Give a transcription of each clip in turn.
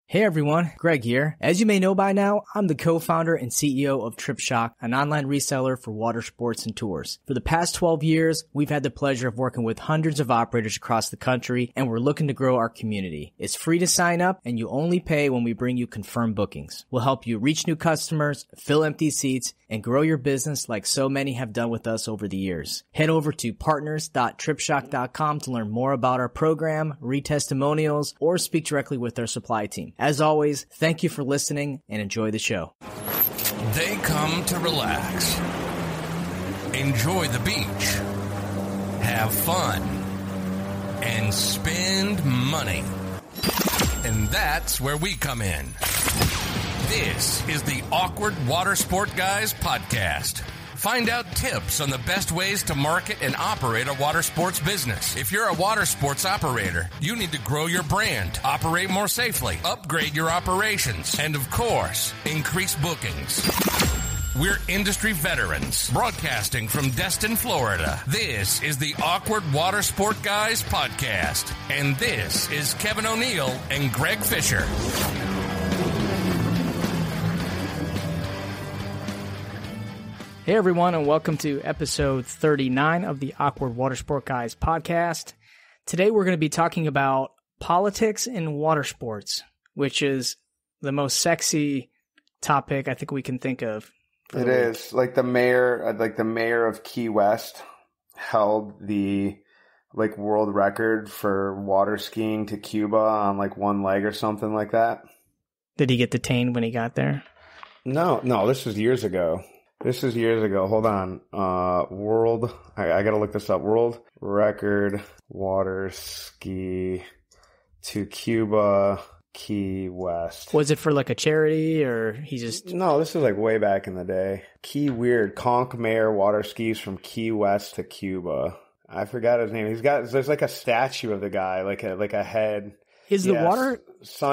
Hey everyone, Greg here. As you may know by now, I'm the co-founder and CEO of TripShock, an online reseller for water sports and tours. For the past 12 years, we've had the pleasure of working with hundreds of operators across the country, and we're looking to grow our community. It's free to sign up, and you only pay when we bring you confirmed bookings. We'll help you reach new customers, fill empty seats, and grow your business like so many have done with us over the years. Head over to partners.tripshock.com to learn more about our program, read testimonials, or speak directly with our supply team. As always, thank you for listening and enjoy the show. They come to relax, enjoy the beach, have fun, and spend money. And that's where we come in. This is the Awkward Watersport Guys podcast. Find out tips on the best ways to market and operate a water sports business. If you're a water sports operator, you need to grow your brand, operate more safely, upgrade your operations, and of course, increase bookings. We're industry veterans, broadcasting from Destin, Florida. This is the Awkward Watersport Guys podcast. And this is Kevin O'Neill and Greg Fisher. Hey everyone, and welcome to episode 39 of the Awkward Watersport Guys podcast. Today we're going to be talking about politics in water sports, which is the most sexy topic I think we can think of. It is. Like the mayor of Key West held the world record for water skiing to Cuba on one leg or something like that. Did he get detained when he got there? No, this was years ago. Hold on. I gotta look this up. World record water ski to Cuba, Key West. Was it for a charity or he just... No, this is way back in the day. Conch Mayor water skis from Key West to Cuba. I forgot his name. There's a statue of the guy, like a head. Is the water...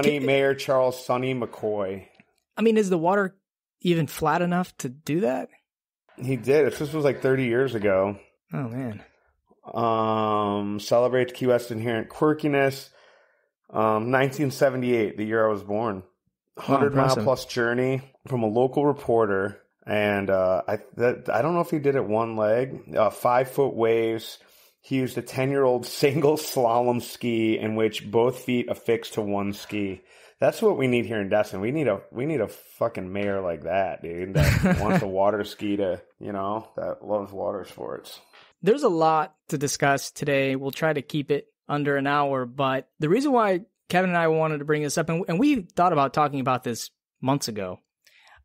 Mayor Charles Sonny McCoy. I mean, is the water even flat enough to do that? He did. This was 30 years ago. Oh, man. Celebrates Key West's inherent quirkiness. 1978, the year I was born. 100-mile-plus journey from a local reporter. And I don't know if he did it one leg. 5-foot waves. He used a 10-year-old single slalom ski in which both feet affixed to one ski. That's what we need here in Destin. We need a fucking mayor like that, dude, that wants a water ski that loves water sports. There's a lot to discuss today. We'll try to keep it under an hour, but the reason why Kevin and I wanted to bring this up, and we thought about talking about this months ago,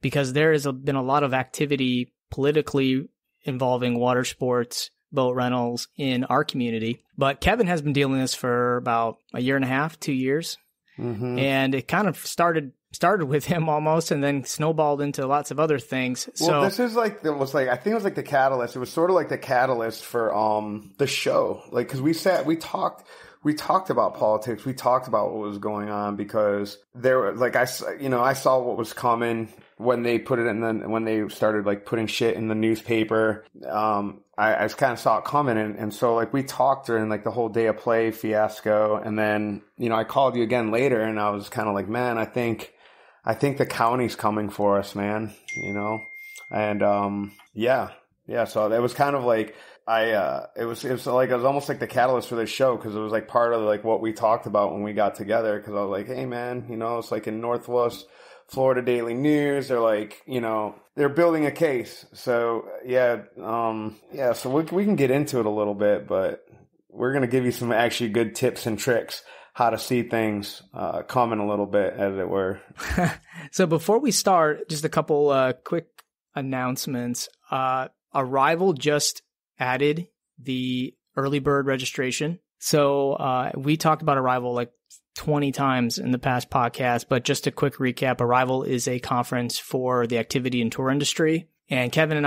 because there has been a lot of activity politically involving water sports, boat rentals in our community. But Kevin has been dealing with this for about a year and a half, 2 years. Mm-hmm. And it kind of started with him almost, and then snowballed into lots of other things. Well, this is I think it was the catalyst. It was sort of the catalyst for the show. Because we talked about politics. We talked about what was going on because there, I saw what was coming when they put it in when they started putting shit in the newspaper. I kind of saw it coming, and so we talked during the whole day of play fiasco, and then I called you again later, and I was kind of man, I think the county's coming for us, man. And yeah. So it was kind of it was almost the catalyst for this show, because it was part of what we talked about when we got together. Because I was hey man, it's in Northwest Florida Daily News. They're they're building a case. So so we can get into it a little bit, but we're going to give you some actually good tips and tricks how to see things coming a little bit, as it were. So before we start, just a couple quick announcements. Arrival just added the early bird registration. So we talked about Arrival 20 times in the past podcast, but just a quick recap. Arrival is a conference for the activity and tour industry. And Kevin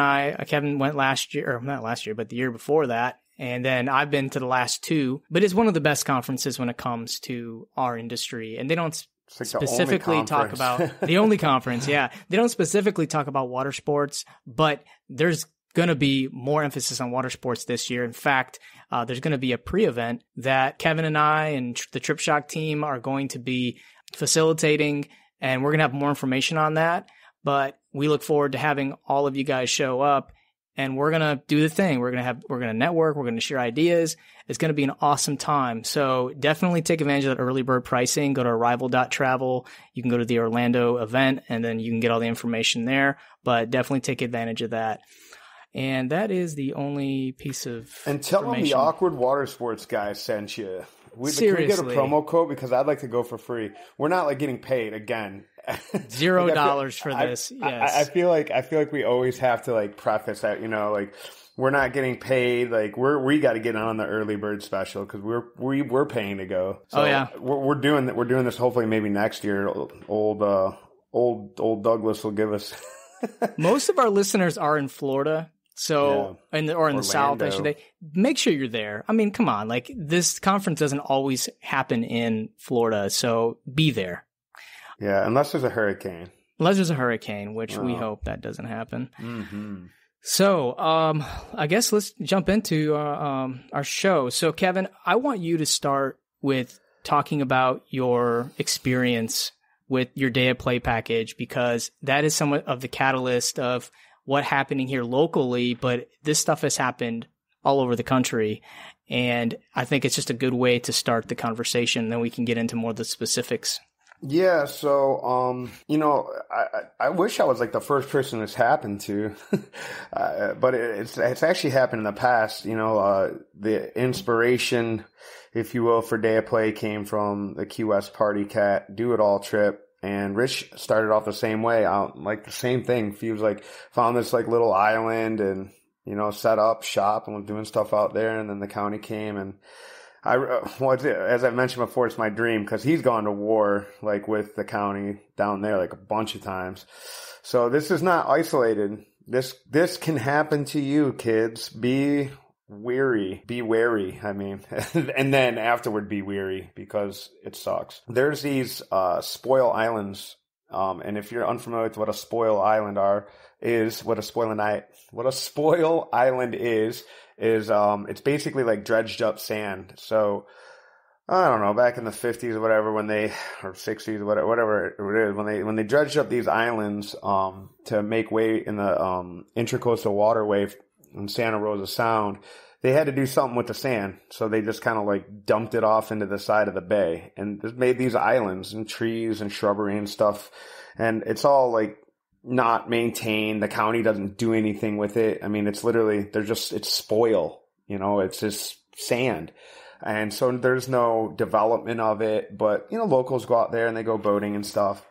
went last year, or not last year, but the year before that. And then I've been to the last two, but it's one of the best conferences when it comes to our industry. And they don't specifically talk about the only conference. Yeah. They don't specifically talk about water sports, but there's going to be more emphasis on water sports this year. In fact, there's going to be a pre-event that Kevin and I and the TripShock team are going to be facilitating, and we're going to have more information on that. But we look forward to having all of you guys show up, and we're going to do the thing. We're going to network. We're going to share ideas. It's going to be an awesome time. So definitely take advantage of that early bird pricing. Go to arrival.travel. You can go to the Orlando event, and then you can get all the information there. But definitely take advantage of that. And that is the only piece of And tell them the Awkward Watersports Guys sent you. Can we get a promo code? Because I'd like to go for free. We're not like getting paid again. $0 for this. Yes. I feel like we always have to like preface that, like we're not getting paid. Like we got to get on the early bird special because we're paying to go. So we're doing this. Hopefully, maybe next year. Old Douglas will give us. Most of our listeners are in Florida. So, or in the South, I should say. Make sure you're there. I mean, come on. Like, this conference doesn't always happen in Florida, so be there. Yeah, unless there's a hurricane. Which we hope that doesn't happen. Mm-hmm. So, I guess let's jump into our show. So, Kevin, I want you to start with talking about your experience with your day of play package, because that is somewhat of the catalyst of what's happening here locally, but this stuff has happened all over the country. And I think it's just a good way to start the conversation. Then we can get into more of the specifics. Yeah. So, I wish I was like the first person this happened to, but it's actually happened in the past. The inspiration, if you will, for Day of Play came from the Key West Party Cat Do It All trip. And Rich started off the same way, like the same thing. He was like, found this like little island and, set up shop and was doing stuff out there. And then the county came and as I mentioned before, it's my dream because he's gone to war like with the county down there like a bunch of times. So this is not isolated. This can happen to you, kids. Be wary. I mean, and then afterward be weary because it sucks. There's these spoil islands, and if you're unfamiliar with what a spoil island is it's basically like dredged up sand. So I don't know, back in the 50s or whatever, or 60s, whatever it is, when they dredged up these islands to make way in the Intracoastal Waterway in Santa Rosa Sound, they had to do something with the sand. So they just kind of like dumped it off into the side of the bay and just made these islands and trees and shrubbery and stuff. And it's all like not maintained. The county doesn't do anything with it. I mean, it's literally, it's spoil, it's just sand. And so there's no development of it, but locals go out there and they go boating and stuff.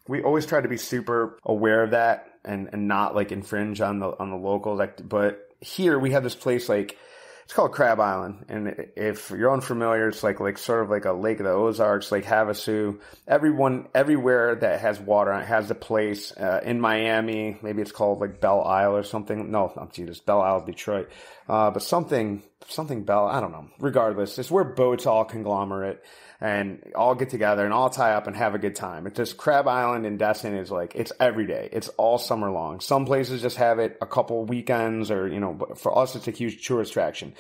We always try to be super aware of that and not like infringe on the locals. But here we have this place it's called Crab Island, and if you're unfamiliar, it's like sort of like a Lake of the Ozarks, Lake Havasu. Everywhere that has water has a place. In Miami, maybe it's called like Belle Isle or something. No, not Jesus, Belle Isle, Detroit. But something Belle, I don't know. Regardless, it's where boats all conglomerate and all get together and all tie up and have a good time. It's just Crab Island in Destin is like, it's every day. It's all summer long. Some places just have it a couple weekends but for us, it's a huge tourist attraction.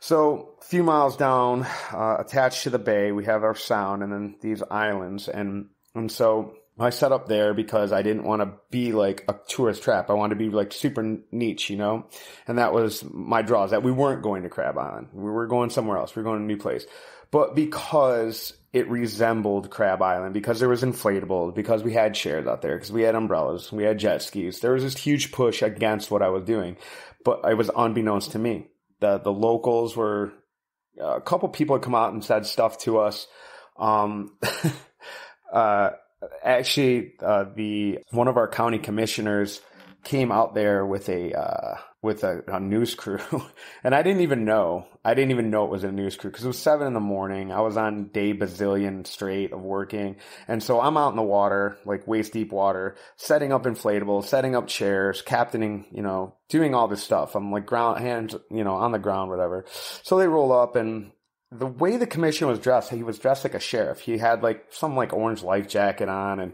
So a few miles down, attached to the bay, we have our sound and then these islands. And so I set up there because I didn't want to be like a tourist trap. I wanted to be like super niche, and that was my draw, is that we weren't going to Crab Island. We were going somewhere else. We were going to a new place. But because it resembled Crab Island, because there was inflatables, because we had chairs out there, because we had umbrellas, we had jet skis, there was this huge push against what I was doing. But it was unbeknownst to me. The locals were, a couple people had come out and said stuff to us. Actually, one of our county commissioners came out there with a news crew, and I didn't even know it was a news crew because it was 7 a.m. I was on day bazillion straight of working, and so I'm out in the water, like waist deep water, setting up inflatables, setting up chairs, captaining, doing all this stuff. I'm like hands, on the ground, whatever. So they roll up and. The way the commissioner was dressed, he was dressed like a sheriff. He had like some like orange life jacket on, and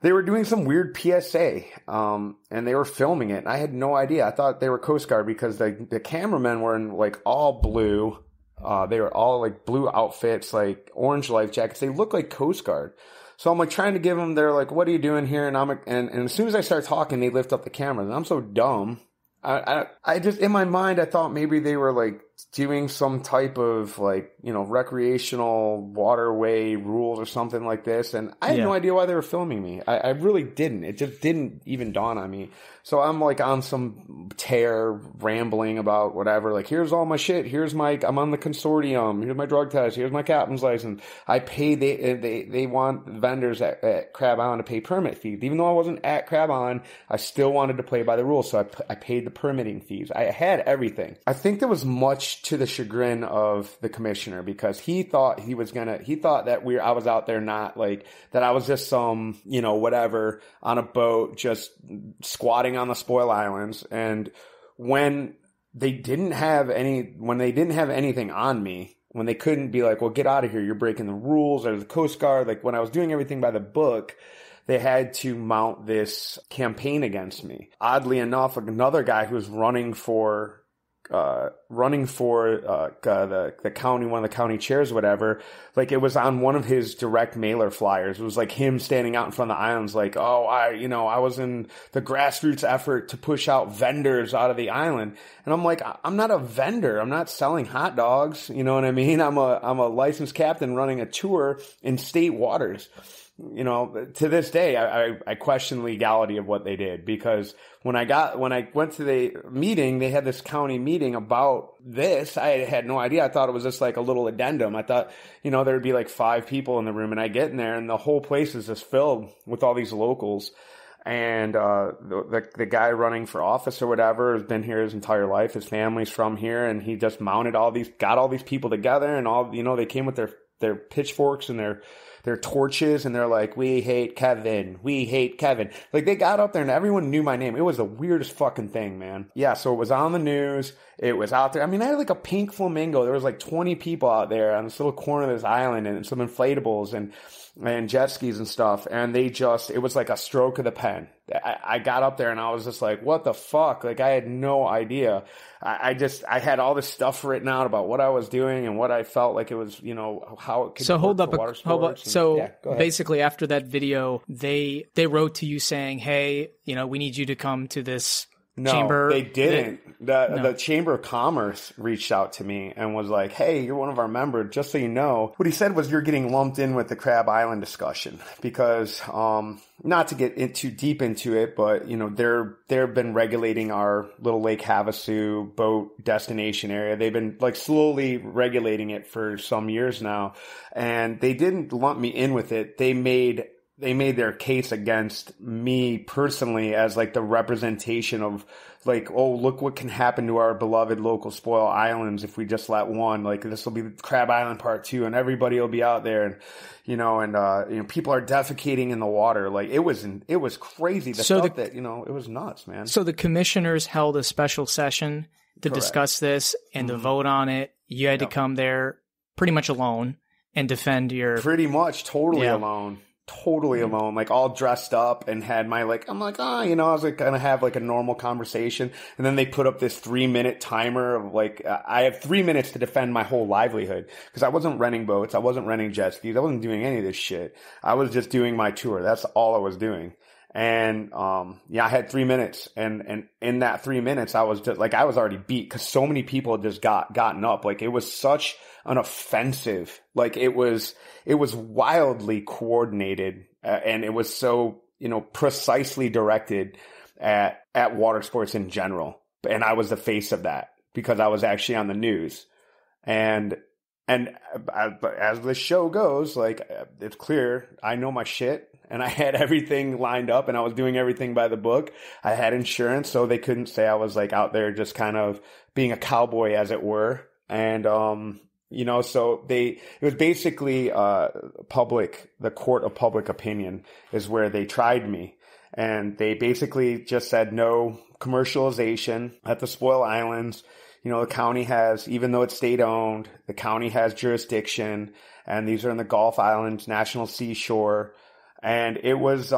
they were doing some weird PSA, and they were filming it. And I had no idea. I thought they were Coast Guard because the cameramen were in like all blue, They were all like blue outfits, like orange life jackets. They look like Coast Guard. So I'm like trying to give them, they're like, what are you doing here? And and as soon as I start talking, they lift up the cameras. And I'm so dumb. I just, in my mind, I thought maybe they were like doing some type of like, recreational waterway rules or something like this. And I had no idea why they were filming me. I really didn't. It just didn't even dawn on me. So I'm like on some tear rambling about whatever, like, here's all my shit. I'm on the consortium. Here's my drug test. Here's my captain's license. I pay, they want vendors at Crab Island to pay permit fees. Even though I wasn't at Crab Island, I still wanted to play by the rules. So I paid the permitting fees. I had everything. I think there was much to the chagrin of the commissioner because he thought that I was out there not like, that I was just some, whatever on a boat, just squatting on the spoil islands. And when they didn't have anything on me, when they couldn't be like, well, get out of here, you're breaking the rules, or the Coast Guard, like when I was doing everything by the book, they had to mount this campaign against me. Oddly enough, another guy who was running for the county, one of the county chairs, whatever, like it was on one of his direct mailer flyers. It was like him standing out in front of the islands like, oh, I was in the grassroots effort to push out vendors out of the island. And I'm like, I'm not a vendor. I'm not selling hot dogs. You know what I mean? I'm a licensed captain running a tour in state waters. To this day, I question legality of what they did, because when I went to the meeting, they had this county meeting about this. I had no idea. I thought it was just like a little addendum. I thought, there'd be like 5 people in the room, and I get in there and the whole place is just filled with all these locals. And, the guy running for office or whatever has been here his entire life. His family's from here, and he just got all these people together, and all, they came with their pitchforks and their torches, and they're like, we hate Kevin. Like, they got up there and everyone knew my name. It was the weirdest fucking thing, man. Yeah, so it was on the news. It was out there. I mean, I had like a pink flamingo. There was like 20 people out there on this little corner of this island, and some inflatables and jet skis and stuff. And it was like a stroke of the pen. I got up there and I was just like, what the fuck? Like, I had no idea. I had all this stuff written out about what I was doing and what I felt like it was, how it could. So hold up. So yeah, basically after that video, they wrote to you saying, hey, we need you to come to this chamber. They didn't. The Chamber of Commerce reached out to me and was like, hey, you're one of our members. Just so you know, what he said was, you're getting lumped in with the Crab Island discussion because, not to get too deep into it, but, they've been regulating our little Lake Havasu boat destination area. They've been like slowly regulating it for some years now, and they didn't lump me in with it. They made their case against me personally as like the representation of like, oh, look what can happen to our beloved local spoil islands if we just let one. Like, this will be Crab Island Part 2, and everybody will be out there, and people are defecating in the water. Like, it was crazy. It was nuts, man. So the commissioners held a special session to discuss this and to vote on it. You had to come there pretty much alone and defend your... Pretty much totally alone. Totally alone, like all dressed up, and had my I'm like, I was like gonna have like a normal conversation, and then they put up this 3-minute timer of like, I have 3 minutes to defend my whole livelihood, because I wasn't renting boats, I wasn't renting jet skis, I wasn't doing any of this shit. I was just doing my tour. That's all I was doing. And, I had 3 minutes, and in that 3 minutes, I was just like, I was already beat, because so many people had just gotten up. Like, it was such an offensive, like, it was wildly coordinated, and it was so, precisely directed at water sports in general. And I was the face of that, because I was actually on the news. And as the show goes, like, it's clear I know my shit, and I had everything lined up, and I was doing everything by the book. I had insurance, so they couldn't say I was like out there just kind of being a cowboy, as it were. And, so it was basically, the court of public opinion is where they tried me. And they basically just said no commercialization at the spoil islands. The county has, even though it's state owned, the county has jurisdiction, and these are in the Gulf Islands, National Seashore. And it was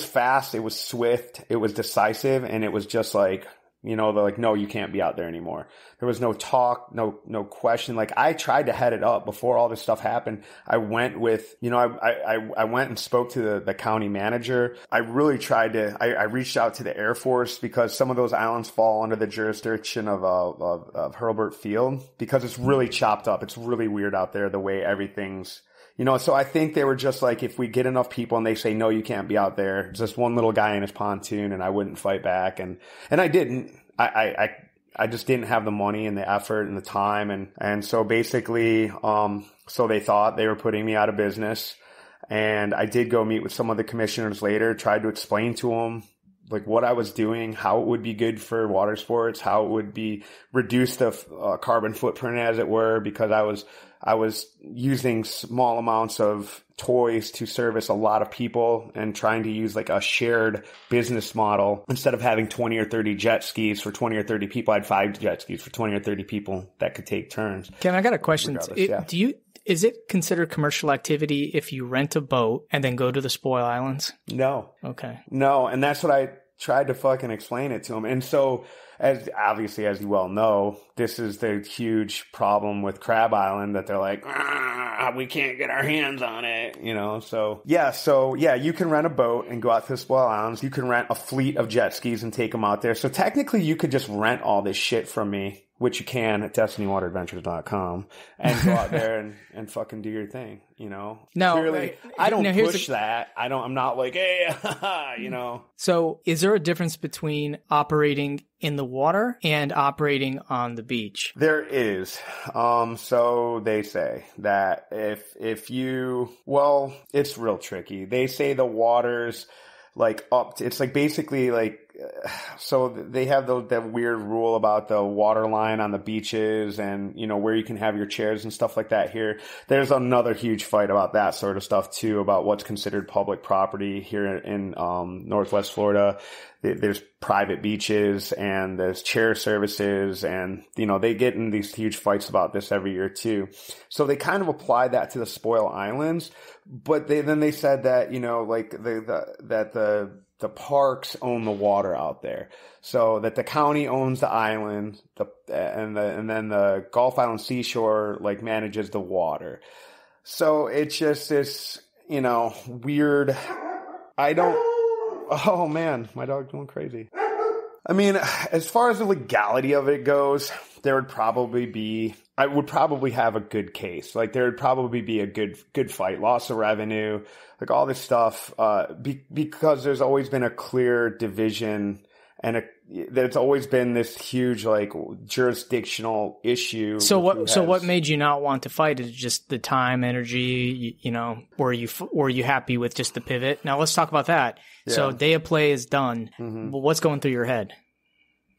fast, it was swift, it was decisive, and it was just like, You know, they're like, no, you can't be out there anymore. There was no talk, no question. Like, I tried to head it up before all this stuff happened. I went with, you know, I went and spoke to the county manager. I really tried to, I reached out to the Air Force because some of those islands fall under the jurisdiction of Hurlburt Field because it's really chopped up. It's really weird out there, the way everything's, you know, so I think they were just like, if we get enough people and they say, no, you can't be out there, it's just one little guy in his pontoon, and I wouldn't fight back. And I didn't. I just didn't have the money and the effort and the time. And so basically, so they thought they were putting me out of business. And I did go meet with some of the commissioners later, tried to explain to them like what I was doing, how it would be good for water sports, how it would be reduce the carbon footprint, as it were, because I was using small amounts of toys to service a lot of people and trying to use like a shared business model. Instead of having 20 or 30 jet skis for 20 or 30 people, I had 5 jet skis for 20 or 30 people that could take turns. Kevin, I got a question. Yeah. Is it considered commercial activity if you rent a boat and then go to the Spoil Islands? No. Okay. No. And that's what I tried to fucking explain it to him. And so, as you well know, this is the huge problem with Crab Island, that they're like, we can't get our hands on it, you know? So yeah, you can rent a boat and go out to the Spoil Islands. You can rent a fleet of jet skis and take them out there. So technically you could just rent all this shit from me, which you can at destinywateradventures.com, and go out there and fucking do your thing, you know? No, clearly, I don't push that. I'm not like, hey, you know? So is there a difference between operating in the water and operating on the beach? There is. So they say that if you, well, it's real tricky. They say the water's like it's like basically like, so they have that weird rule about the water line on the beaches and, you know, where you can have your chairs and stuff like that here. There's another huge fight about that sort of stuff too, about what's considered public property here in Northwest Florida. There's private beaches and there's chair services, and, you know, they get in these huge fights about this every year too. So they kind of apply that to the Spoil Islands, but then they said that, you know, like the parks own the water out there, so that the county owns the island, and then the Gulf Island Seashore like manages the water. So it's just this, you know, weird. Oh man, my dog's going crazy. I mean, as far as the legality of it goes, I would probably have a good case. Like, there would probably be a good fight, loss of revenue, like all this stuff, because there's always been a clear division, and there's always been this huge like jurisdictional issue. So what made you not want to fight? Is it just the time, energy? You know, were you happy with just the pivot? Now let's talk about that. Yeah. So day of play is done. Mm-hmm. But what's going through your head?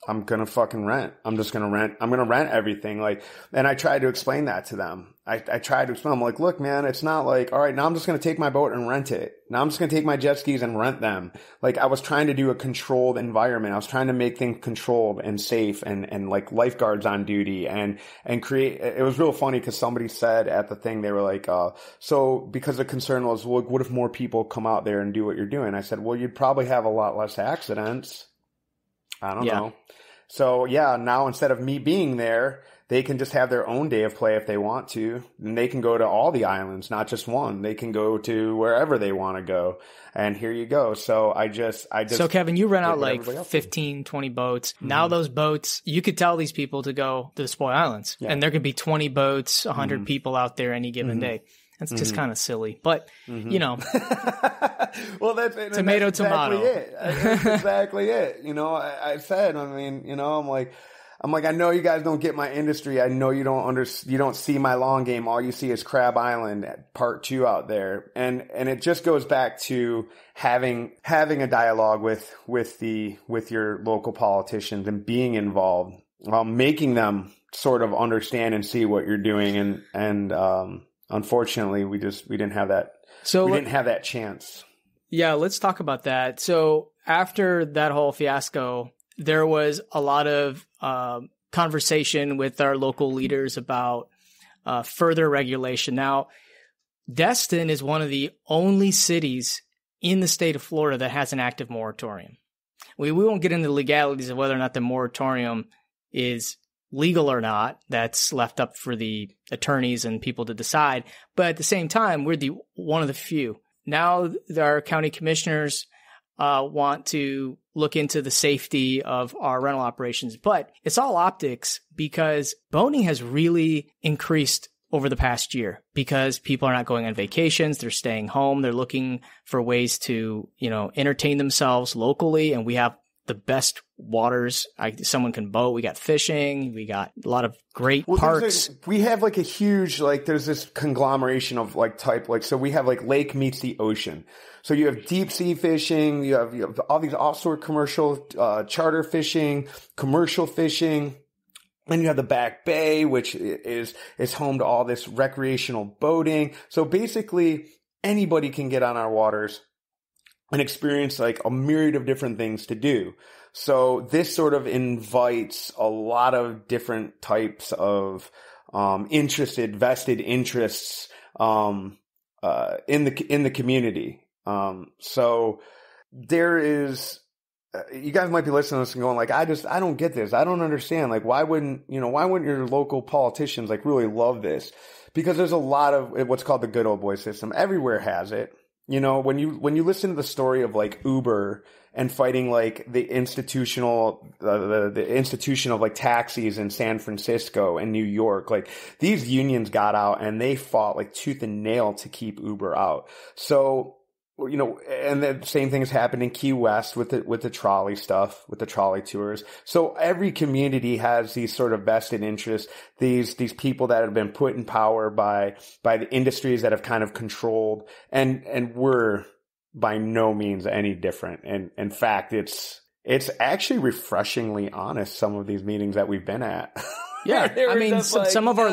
I'm going to fucking rent. I'm just going to rent. I'm going to rent everything. Like, and I tried to explain that to them. I tried to explain. I'm like, look, man, it's not like, all right, now I'm just going to take my boat and rent it. Now I'm just going to take my jet skis and rent them. Like, I was trying to do a controlled environment. I was trying to make things controlled and safe, and like lifeguards on duty, and create. It was real funny because somebody said at the thing, they were like, so because the concern was, well, what if more people come out there and do what you're doing? I said, well, you'd probably have a lot less accidents. I don't know. So yeah, now instead of me being there, they can just have their own day of play if they want to. And they can go to all the islands, not just one. They can go to wherever they want to go. And here you go. So I just. So Kevin, you rent out like 15, 20 boats. Mm-hmm. Now those boats, you could tell these people to go to the Spoil Islands. Yeah. And there could be 20 boats, 100 mm-hmm. people out there any given mm-hmm. day. That's just kind of silly, but you know, well, that's tomato. It. That's exactly it. You know, I said, I mean, you know, I'm like, I know you guys don't get my industry. I know you don't see my long game. All you see is Crab Island Part 2 out there. And it just goes back to having a dialogue with your local politicians and being involved, making them sort of understand and see what you're doing. And unfortunately, we didn't have that. So we didn't have that chance. Yeah, let's talk about that. So after that whole fiasco, there was a lot of conversation with our local leaders about further regulation. Now, Destin is one of the only cities in the state of Florida that has an active moratorium. We won't get into the legalities of whether or not the moratorium is legal or not. That's left up for the attorneys and people to decide. But at the same time, we're one of the few. Now our county commissioners want to look into the safety of our rental operations, but it's all optics because boating has really increased over the past year because people are not going on vacations. They're staying home. They're looking for ways to, entertain themselves locally. And we have the best waters. Someone can boat. We got fishing. We got a lot of great parks. We have like a huge, there's this conglomeration of so we have Lake meets the ocean. So you have deep sea fishing. You have all these offshore commercial, charter fishing, commercial fishing. And you have the Back Bay, which is home to all this recreational boating. So basically anybody can get on our waters and experience a myriad of different things to do. So this sort of invites a lot of different types of vested interests in the community. So there is you guys might be listening to this and going I don't get this. I don't understand. Why wouldn't your local politicians really love this? Because there's a lot of what's called the good old boy system. Everywhere has it. When you listen to the story of Uber and fighting the institution of taxis in San Francisco and New York, these unions got out and they fought tooth and nail to keep Uber out. So, and the same thing has happened in Key West with the trolley stuff, with the trolley tours. So every community has these sort of vested interests, these people that have been put in power by the industries that have kind of controlled, and we're by no means any different. And in fact, it's actually refreshingly honest, some of these meetings that we've been at. Yeah, I mean, some of our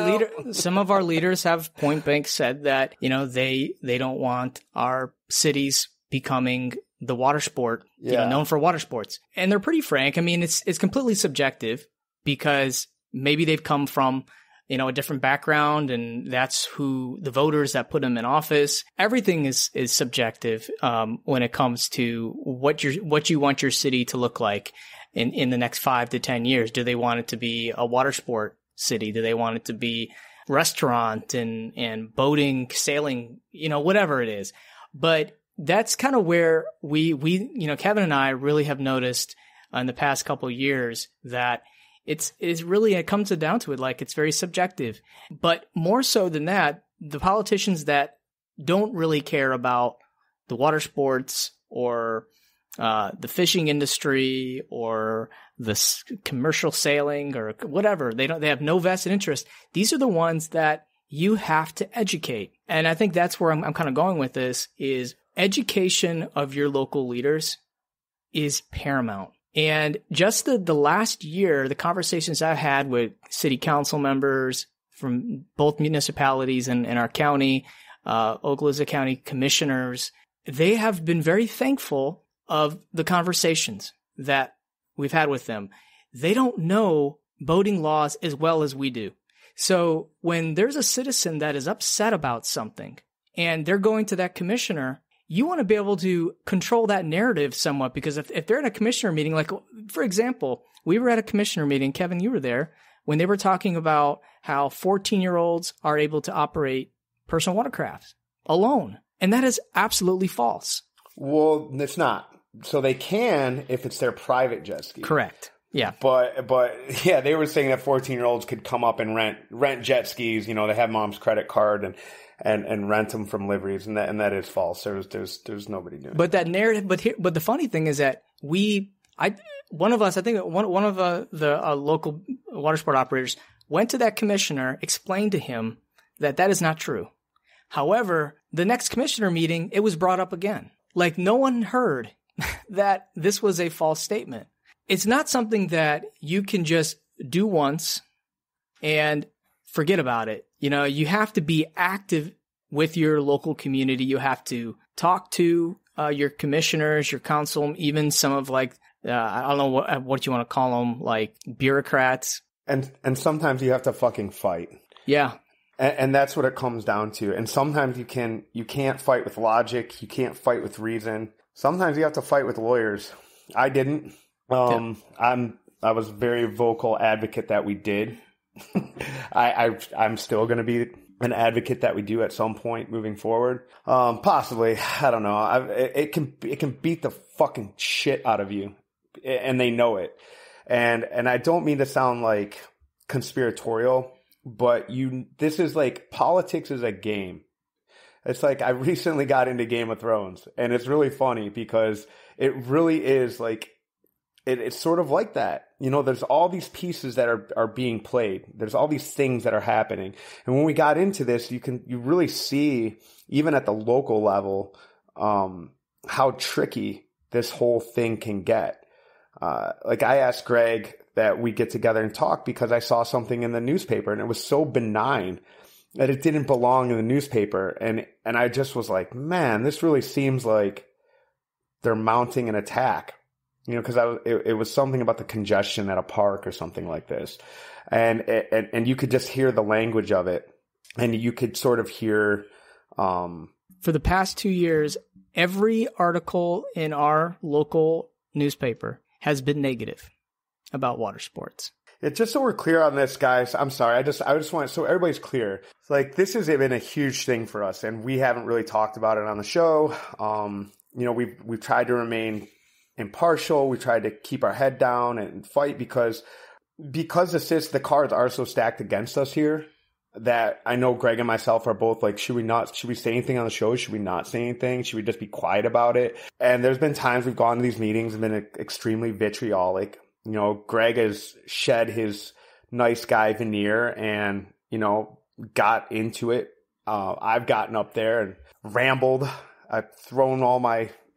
leaders have point blank said that they don't want our cities becoming the water sport, known for water sports, and they're pretty frank. I mean, it's completely subjective because maybe they've come from a different background, and that's who the voters that put them in office. Everything is subjective when it comes to what you want your city to look like in the next 5 to 10 years. Do they want it to be a water sport city? Do they want it to be restaurant and boating, sailing, whatever it is? But that's kind of where we Kevin and I really have noticed in the past couple of years that it's really, it comes down to it, it's very subjective. But more so than that, the politicians that don't really care about the water sports or the fishing industry or the commercial sailing or whatever, they have no vested interest. These are the ones that you have to educate. And I think that's where I'm kind of going with this is education of your local leaders is paramount. And just the last year, the conversations I've had with city council members from both municipalities and our county, Okaloosa County commissioners, they have been very thankful of the conversations that we've had with them. They don't know boating laws as well as we do. So when there's a citizen that is upset about something and they're going to that commissioner, you want to be able to control that narrative somewhat, because if they're in a commissioner meeting, for example, we were at a commissioner meeting, Kevin, you were there, when they were talking about how 14-year-olds are able to operate personal watercrafts alone. And that is absolutely false. Well, it's not. So they can if it's their private jet ski. Correct. Yeah. But yeah, they were saying that 14-year-olds could come up and rent jet skis. They have mom's credit card and rent them from liveries, and that is false. There's nobody doing it. But that narrative, but the funny thing is that one of the local water sport operators went to that commissioner, explained to him that is not true. However, the next commissioner meeting, it was brought up again. No one heard that this was a false statement. It's not something that you can just do once and forget about it. You have to be active with your local community. You have to talk to your commissioners, your council, even some of I don't know what you want to call them, bureaucrats. And sometimes you have to fucking fight. Yeah. And that's what it comes down to. And sometimes you can't fight with logic. You can't fight with reason. Sometimes you have to fight with lawyers. I didn't. I was a very vocal advocate that we did. I'm still going to be an advocate that we do at some point moving forward. Possibly, I don't know. It can beat the fucking shit out of you, and they know it. And I don't mean to sound like conspiratorial, but this is like, politics is a game. It's like, I recently got into Game of Thrones, and it's really funny because it really is like, it's sort of like that. You know, there's all these pieces that are being played. There's all these things that are happening. And when we got into this, you really see, even at the local level, how tricky this whole thing can get. Like, I asked Greg that we get together and talk because I saw something in the newspaper, and it was so benign that it didn't belong in the newspaper. And I just was like, man, this really seems like they're mounting an attack. You know, because it was something about the congestion at a park or something like this. And you could just hear the language of it. And you could sort of hear... For the past 2 years, every article in our local newspaper has been negative about water sports. Just so we're clear on this, guys, I'm sorry. I just want, so everybody's clear. It's like, this has been a huge thing for us, and we haven't really talked about it on the show. You know, we've tried to remain impartial. We tried to keep our head down and fight because the cards are so stacked against us here that I know Greg and myself are both like, should we say anything on the show? Should we not say anything? Should we just be quiet about it? And there's been times we've gone to these meetings and been extremely vitriolic. You know, Greg has shed his nice guy veneer and, you know, got into it. I've gotten up there and rambled. I've thrown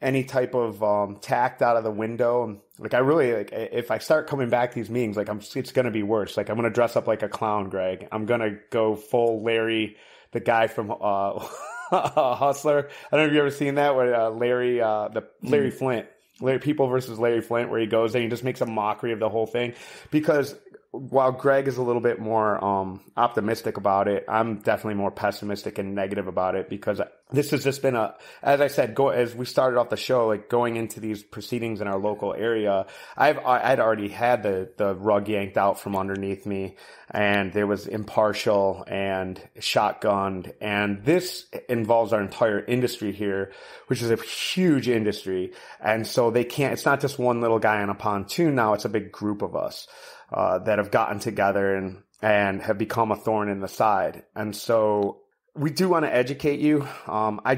any type of tact out of the window. And like, I really, like, if I start coming back to these meetings, like, it's going to be worse. Like, I'm going to dress up like a clown, Greg. I'm going to go full Larry, the guy from Hustler. I don't know if you've ever seen that, where Larry Flint. Larry People versus Larry Flint, where he goes and he just makes a mockery of the whole thing. Because while Greg is a little bit more optimistic about it, I'm definitely more pessimistic and negative about it, because this has just been as I said, as we started off the show, like, going into these proceedings in our local area, I'd already had the rug yanked out from underneath me, and there was impartial and shotgunned, and this involves our entire industry here, which is a huge industry, and so it's not just one little guy on a pontoon now, it's a big group of us that have gotten together and have become a thorn in the side. And so we do want to educate you. I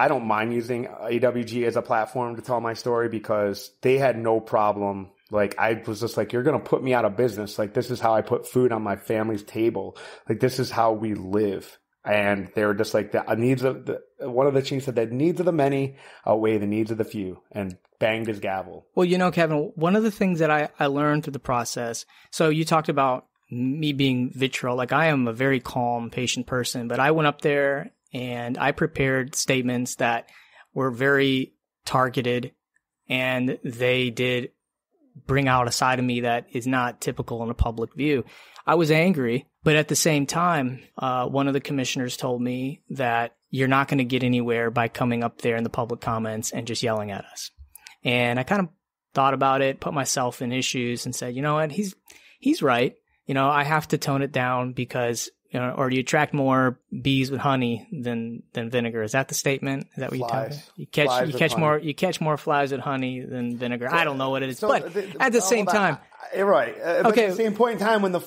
don't mind using AWG as a platform to tell my story, because they had no problem. Like, I was just like, you're going to put me out of business. Like, this is how I put food on my family's table. Like, this is how we live. And they were just like, one of the chiefs said, the needs of the many outweigh the needs of the few, and banged his gavel. Well, you know, Kevin, one of the things that I learned through the process, so you talked about me being vitriol. Like, I am a very calm, patient person, but I went up there and I prepared statements that were very targeted, and they did bring out a side of me that is not typical in a public view. I was angry, but at the same time, one of the commissioners told me that you're not going to get anywhere by coming up there in the public comments and just yelling at us. And I kind of thought about it, put myself in issues, and said, you know what, he's right. You know, I have to tone it down because, you know, or you attract more bees with honey than vinegar. Is that the statement? Is that what you tell me? You catch more flies with honey than vinegar. I don't know what it is, but at the same time. Right. But at the same point in time, when the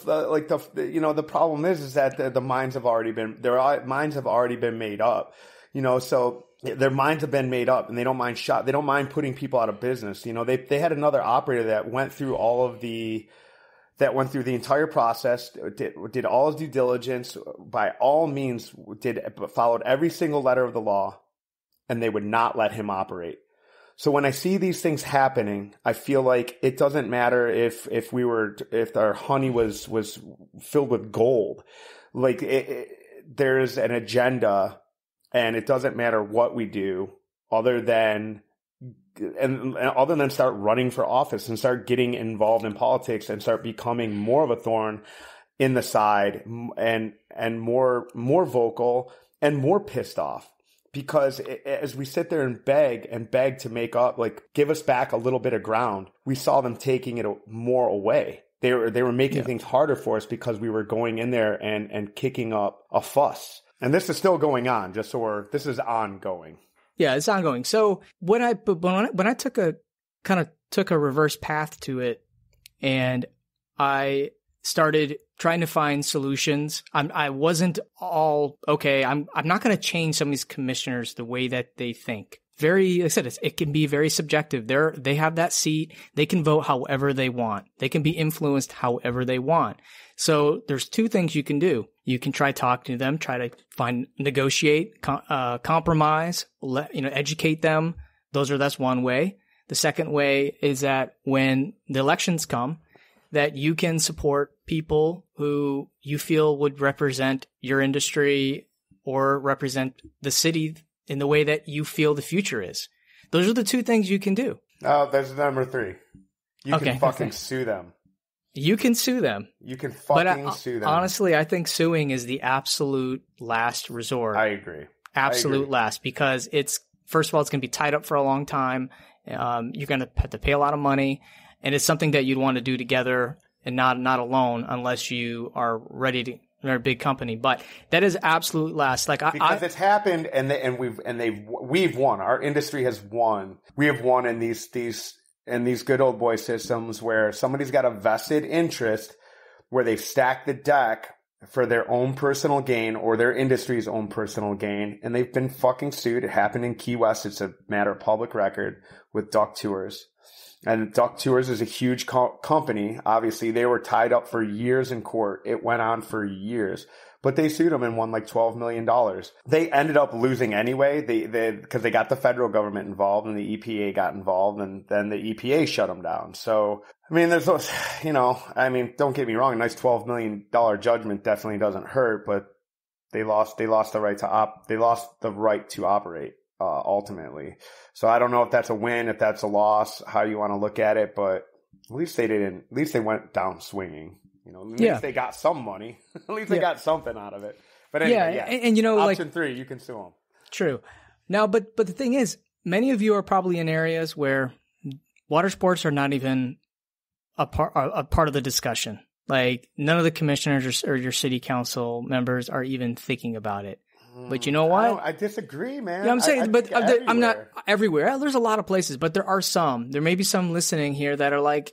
problem is that the minds have already been made up, you know, so their minds have been made up, and they don't mind putting people out of business. You know, they had another operator that went through the entire process, did all his due diligence, by all means followed every single letter of the law, and they would not let him operate. So when I see these things happening, I feel like it doesn't matter if our honey was filled with gold. Like, there's an agenda, and it doesn't matter what we do other than start running for office and start getting involved in politics and start becoming more of a thorn in the side and more vocal and more pissed off. because as we sit there and beg to make up, like give us back a little bit of ground, we saw them taking it more away. They were making things harder for us because we were going in there and kicking up a fuss. And this is still going on, this is ongoing. Yeah, it's ongoing. So when I took a reverse path to it, and I started trying to find solutions, I wasn't all okay. I'm not going to change some of these commissioners the way that they think. Like I said, it can be very subjective. They have that seat. They can vote however they want. They can be influenced however they want. So there's two things you can do. You can try talking to them, try to negotiate, compromise, educate them. That's one way. The second way is that when the elections come, that you can support people who you feel would represent your industry or represent the city in the way that you feel the future is. Those are the two things you can do. Oh, there's number 3. You can fucking sue them. You can sue them. You can fucking sue them. Honestly, I think suing is the absolute last resort. I agree. Absolute last, because first of all, it's going to be tied up for a long time. You're going to have to pay a lot of money, and it's something that you'd want to do together and not alone unless you are ready to. They're a big company, but that is absolute last. Because it's happened, and we've won. Our industry has won. We have won in these good old boy systems where somebody's got a vested interest, where they've stacked the deck for their own personal gain or their industry's own personal gain, and they've been fucking sued. It happened in Key West. It's a matter of public record with Duck Tours. And Duck Tours is a huge company. Obviously, they were tied up for years in court. It went on for years. But they sued them and won like $12 million. They ended up losing anyway, because they got the federal government involved and the EPA got involved, and then the EPA shut them down. So, I mean, there's those, don't get me wrong, a nice $12 million judgment definitely doesn't hurt, but they lost the right to operate. Ultimately. So I don't know if that's a win, if that's a loss, how you want to look at it, but at least they went down swinging. At least they got some money. At least they got something out of it. But anyway, and option 3, you can sue them. True. Now, but the thing is, many of you are probably in areas where water sports are not even a part of the discussion. Like, none of the commissioners or your city council members are even thinking about it. But you know what? I disagree, man. Yeah, I'm saying, I'm not everywhere. There's a lot of places, but there are some. There may be some listening here that are like,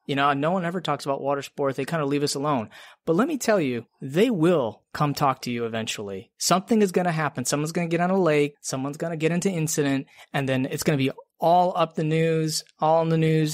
no one ever talks about water sports. They kind of leave us alone. But let me tell you, they will come talk to you eventually. Something is going to happen. Someone's going to get on a lake. Someone's going to get into incident, and then it's going to be all in the news,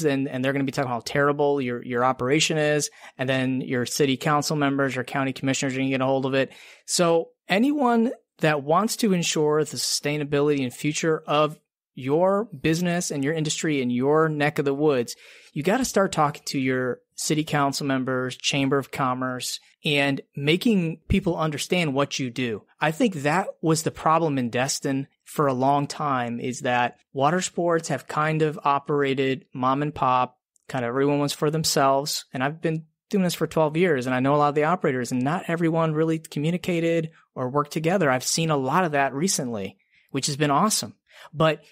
and they're going to be talking about how terrible your operation is, and then your city council members or county commissioners are going to get a hold of it. So anyone that wants to ensure the sustainability and future of your business and your industry in your neck of the woods, you got to start talking to your city council members, chamber of commerce, and making people understand what you do. I think that was the problem in Destin for a long time, is that water sports have kind of operated mom and pop, kind of everyone was for themselves. And I've been doing this for 12 years, and I know a lot of the operators, and not everyone really communicated or worked together. I've seen a lot of that recently, which has been awesome. But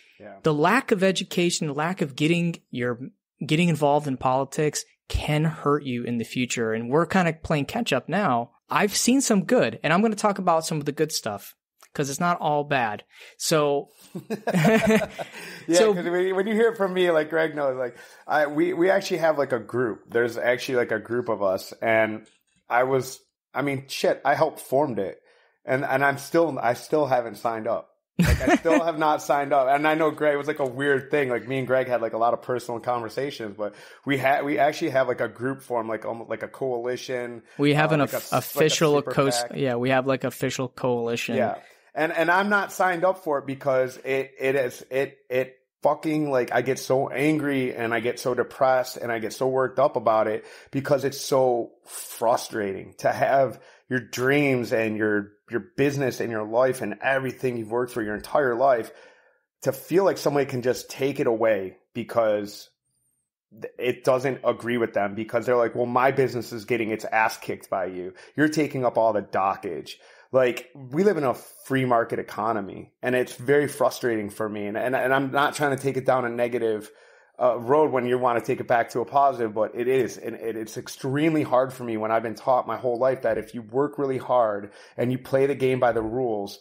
the lack of education, the lack of getting involved in politics can hurt you in the future. And we're kind of playing catch up now. I've seen some good, and I'm going to talk about some of the good stuff, because it's not all bad. So, because when you hear it from me, like Greg knows, like we actually have like a group. There's actually like a group of us, and I helped formed it, and I still haven't signed up. Like, I still have not signed up. And I know Greg, it was like a weird thing. Like, me and Greg had like a lot of personal conversations, but we actually have like a group form, like almost like a coalition. We have an official we have like official coalition. Yeah. And I'm not signed up for it because it fucking, like, I get so angry and I get so depressed and I get so worked up about it because it's so frustrating to have your dreams and your business and your life and everything you've worked for your entire life to feel like somebody can just take it away because it doesn't agree with them, because they're like, well, my business is getting its ass kicked by you. You're taking up all the dockage. Like, we live in a free market economy, and it's very frustrating for me. And I'm not trying to take it down a negative road when you want to take it back to a positive, but it is. And it's extremely hard for me when I've been taught my whole life that if you work really hard and you play the game by the rules,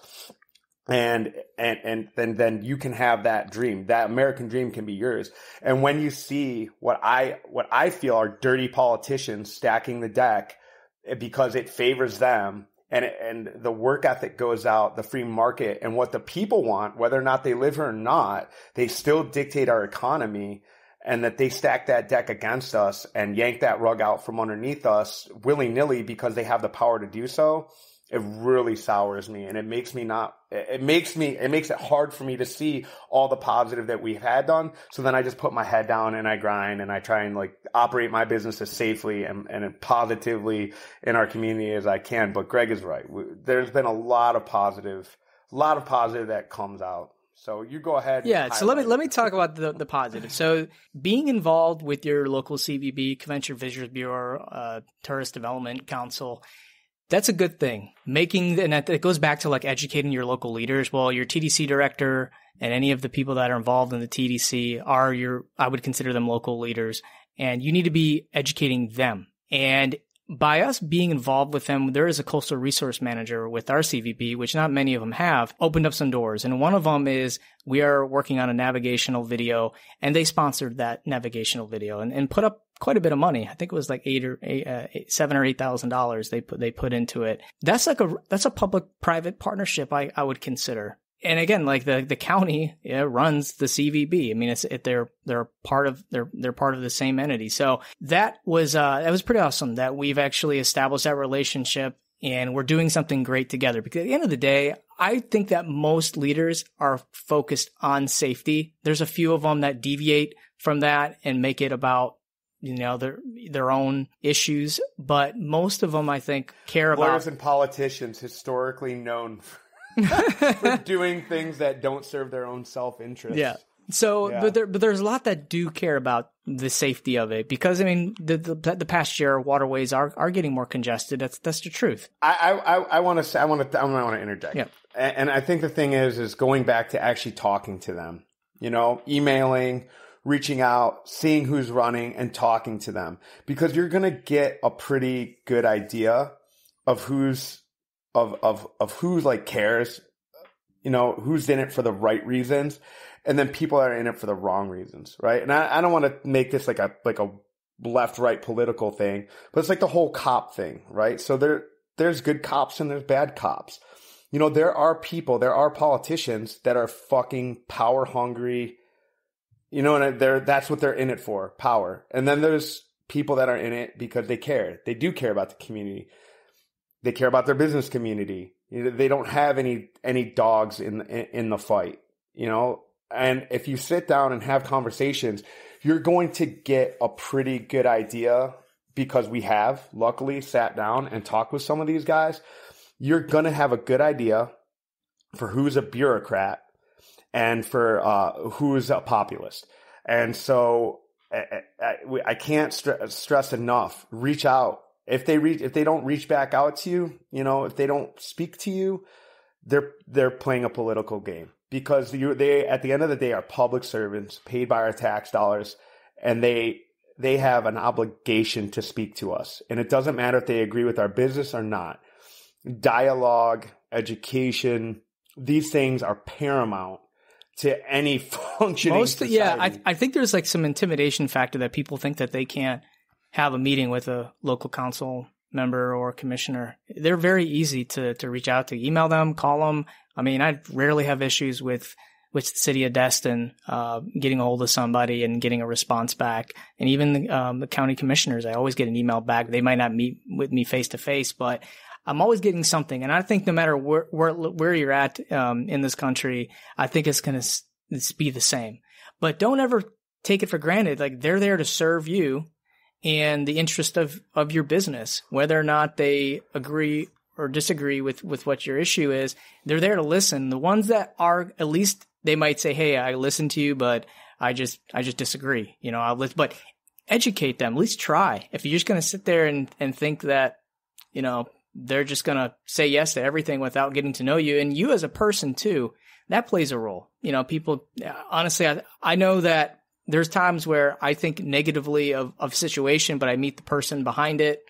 and then you can have that dream. That American dream can be yours. And when you see what I feel are dirty politicians stacking the deck because it favors them, and the work ethic goes out, the free market, and what the people want, whether or not they live here or not, they still dictate our economy, and that they stack that deck against us and yank that rug out from underneath us willy-nilly because they have the power to do so. It really sours me, and it makes it hard for me to see all the positive that we've had done. So then I just put my head down and I grind, and I try and like operate my business as safely and positively in our community as I can. But Greg is right. There's been a lot of positive that comes out. So you go ahead. Yeah. So let me talk about the positive. So being involved with your local CVB, Convention Visitors Bureau, Tourist Development Council, that's a good thing. And it goes back to like educating your local leaders. Well, your TDC director and any of the people that are involved in the TDC I would consider them local leaders, and you need to be educating them. And by us being involved with them, there is a coastal resource manager with our CVB, which not many of them have, opened up some doors. And one of them is we are working on a navigational video, and they sponsored that navigational video and put up quite a bit of money. I think it was like $7,000 or $8,000 they put into it. That's a public-private partnership I would consider. And again, like the county runs the CVB. I mean, they're part of the same entity. So that was pretty awesome that we've actually established that relationship, and we're doing something great together. Because at the end of the day, I think that most leaders are focused on safety. There's a few of them that deviate from that and make it about their own issues, but most of them, I think, care about lawyers and politicians historically known for doing things that don't serve their own self-interest. Yeah. So, yeah. But there's a lot that do care about the safety of it, because I mean, the past year waterways are getting more congested. That's the truth. I want to interject. Yeah. And I think the thing is going back to actually talking to them, emailing, reaching out, seeing who's running, and talking to them, because you're going to get a pretty good idea of who's like cares, who's in it for the right reasons, and then people are in it for the wrong reasons, right? And I don't want to make this like a left-right political thing, but it's like the whole cop thing, right? So there's good cops and there's bad cops. There are politicians that are fucking power hungry. And that's what they're in it for, power. And then there's people that are in it because they care. They do care about the community. They care about their business community. They don't have any dogs in the fight, And if you sit down and have conversations, you're going to get a pretty good idea, because we have luckily sat down and talked with some of these guys. You're going to have a good idea for who's a bureaucrat and for who's a populist. And so I can't stress enough, reach out. If they don't reach back out to you, if they don't speak to you, they're playing a political game, because they at the end of the day are public servants paid by our tax dollars, and they have an obligation to speak to us. And it doesn't matter if they agree with our business or not. Dialogue, education, these things are paramount to any functioning society. Yeah, I think there's like some intimidation factor that people think that they can't have a meeting with a local council member or commissioner. They're very easy to reach out to. Email them, call them. I mean, I rarely have issues with the city of Destin getting a hold of somebody and getting a response back. And even the county commissioners, I always get an email back. They might not meet with me face to face, but I'm always getting something. And I think no matter where you're at in this country, I think it's going to be the same. But don't ever take it for granted. Like, they're there to serve you and the interest of your business, whether or not they agree or disagree with what your issue is. They're there to listen. The ones that are, at least they might say, hey, I listen to you, but I just disagree. But educate them, at least try. If you're just going to sit there and think that, they're just going to say yes to everything without getting to know you. And you as a person too, that plays a role. People, honestly, I know that there's times where I think negatively of a situation, but I meet the person behind it.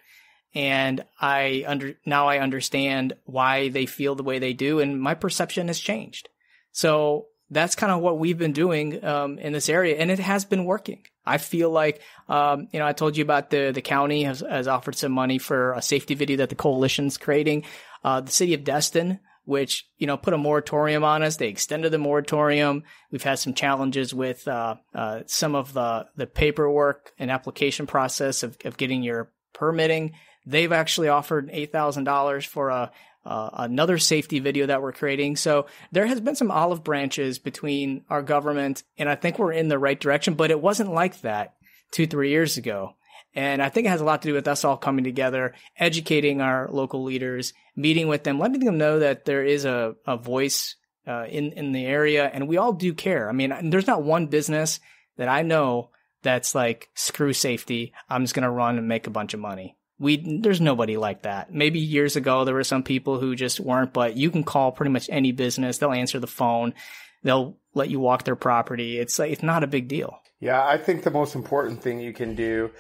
And now I understand why they feel the way they do. And my perception has changed. So that's kind of what we've been doing in this area, and it has been working. I feel like, I told you about the county has offered some money for a safety video that the coalition's creating. The city of Destin, which, put a moratorium on us. They extended the moratorium. We've had some challenges with some of the paperwork and application process of getting your permitting. They've actually offered $8,000 for another safety video that we're creating. So there has been some olive branches between our government, and I think we're in the right direction, but it wasn't like that 2-3 years ago. And I think it has a lot to do with us all coming together, educating our local leaders, meeting with them, letting them know that there is a voice in the area, and we all do care. I mean, there's not one business that I know that's like, screw safety, I'm just going to run and make a bunch of money. There's nobody like that. Maybe years ago, there were some people who just weren't, but you can call pretty much any business. They'll answer the phone. They'll let you walk their property. It's not a big deal. Yeah. I think the most important thing you can do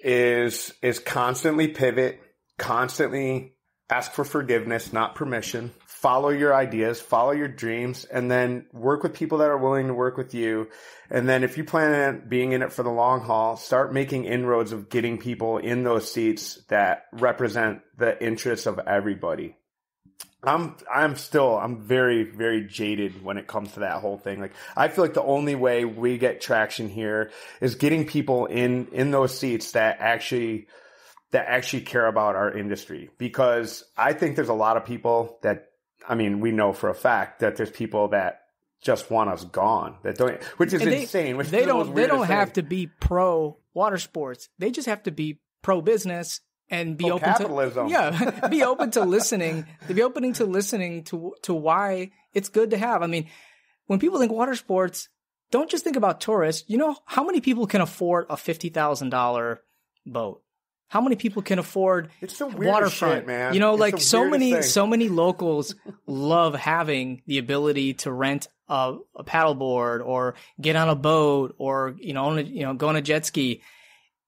is constantly pivot, constantly ask for forgiveness, not permission. Follow your ideas, follow your dreams, and then work with people that are willing to work with you. And then if you plan on being in it for the long haul, start making inroads of getting people in those seats that represent the interests of everybody. I'm very, very jaded when it comes to that whole thing. Like, I feel like the only way we get traction here is getting people in those seats that actually care about our industry. Because I think there's a lot of people we know for a fact that there's people that just want us gone, which is insane. They don't have to be pro water sports. They just have to be pro business and be open capitalism. Be open to listening. Be open to listening to why it's good to have. I mean, when people think water sports, don't just think about tourists. You know how many people can afford a $50,000 boat? How many people can afford waterfront? Shit, man. So many locals love having the ability to rent a paddleboard or get on a boat or, go on a jet ski.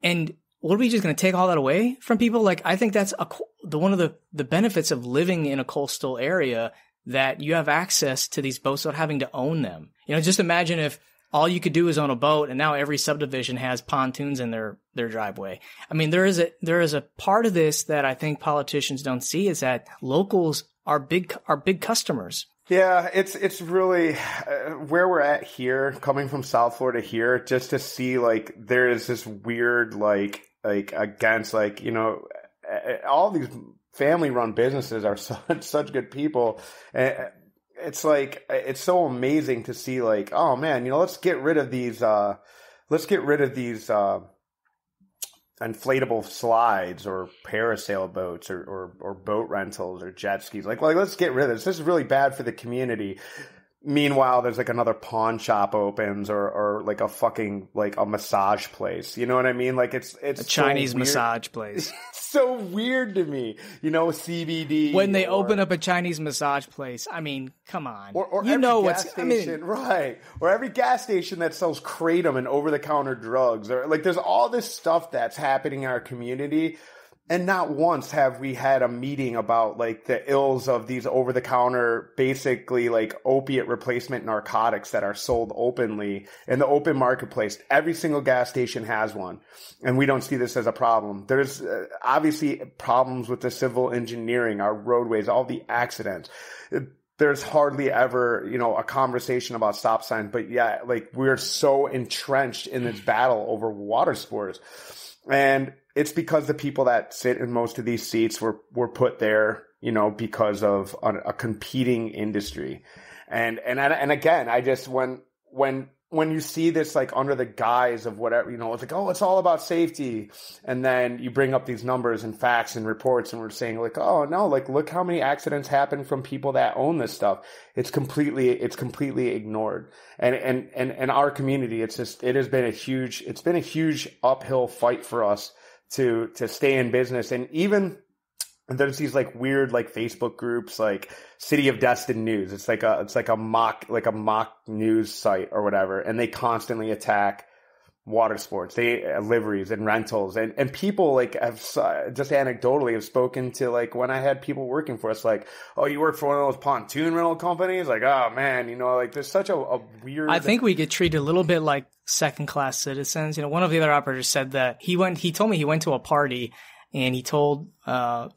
And what are we just going to take all that away from people? Like, I think that's one of the benefits of living in a coastal area, that you have access to these boats without having to own them. Just imagine if all you could do is own a boat, and now every subdivision has pontoons in their driveway. I mean, there is a part of this that I think politicians don't see, is that locals are big customers. Yeah, it's really where we're at here, coming from South Florida here, just to see like there is this weird like against all these family run businesses are such good people. It's like, it's so amazing to see like, oh man, let's get rid of these inflatable slides or parasail boats or boat rentals or jet skis. Like, let's get rid of this. This is really bad for the community. Meanwhile, there's like another pawn shop opens or like a fucking, like a massage place. You know what I mean? Like it's a Chinese massage place. So weird to me, CBD. When they open up a Chinese massage place, I mean, come on. Or right. Or every gas station that sells kratom and over-the-counter drugs. Or like, there's all this stuff that's happening in our community. And not once have we had a meeting about like the ills of these over-the-counter, basically like opiate replacement narcotics that are sold openly in the open marketplace. Every single gas station has one, and we don't see this as a problem. There's obviously problems with the civil engineering, our roadways, all the accidents. There's hardly ever, a conversation about stop signs, but yeah, like we're so entrenched in this battle over water sports. And it's because the people that sit in most of these seats were put there, because of a competing industry. And again, I just, when you see this, like under the guise of whatever, it's like, oh, it's all about safety. And then you bring up these numbers and facts and reports, and we're saying like, oh no, like look how many accidents happen from people that own this stuff. It's completely ignored. And our community, it has been a huge uphill fight for us to stay in business. And even And there's these like weird like Facebook groups like City of Destin News. It's like a mock news site or whatever, and they constantly attack water sports, liveries and rentals, and people like have just anecdotally have spoken to like when I had people working for us, like, oh, you work for one of those pontoon rental companies, like, oh man, you know, like there's such a weird. I think we get treated a little bit like second class citizens. You know, one of the other operators said that he told me he went to a party and he told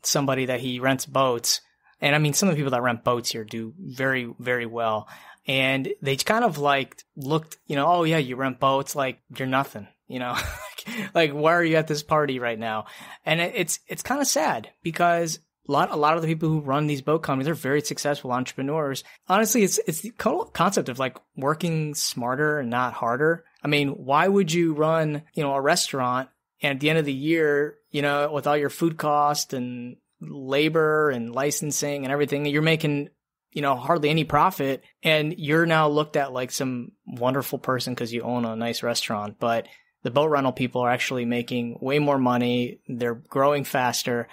somebody that he rents boats, and I mean some of the people that rent boats here do very, very well. And they kind of like looked, you know, oh yeah, you rent boats, like you're nothing, you know, like why are you at this party right now? And it's kind of sad because a lot of the people who run these boat companies are very successful entrepreneurs. Honestly, it's the concept of like working smarter and not harder. I mean, why would you run, you know, a restaurant and at the end of the year, you know, with all your food cost and labor and licensing and everything, you're making, you know, hardly any profit, and you're now looked at like some wonderful person because you own a nice restaurant. But the boat rental people are actually making way more money. They're growing faster.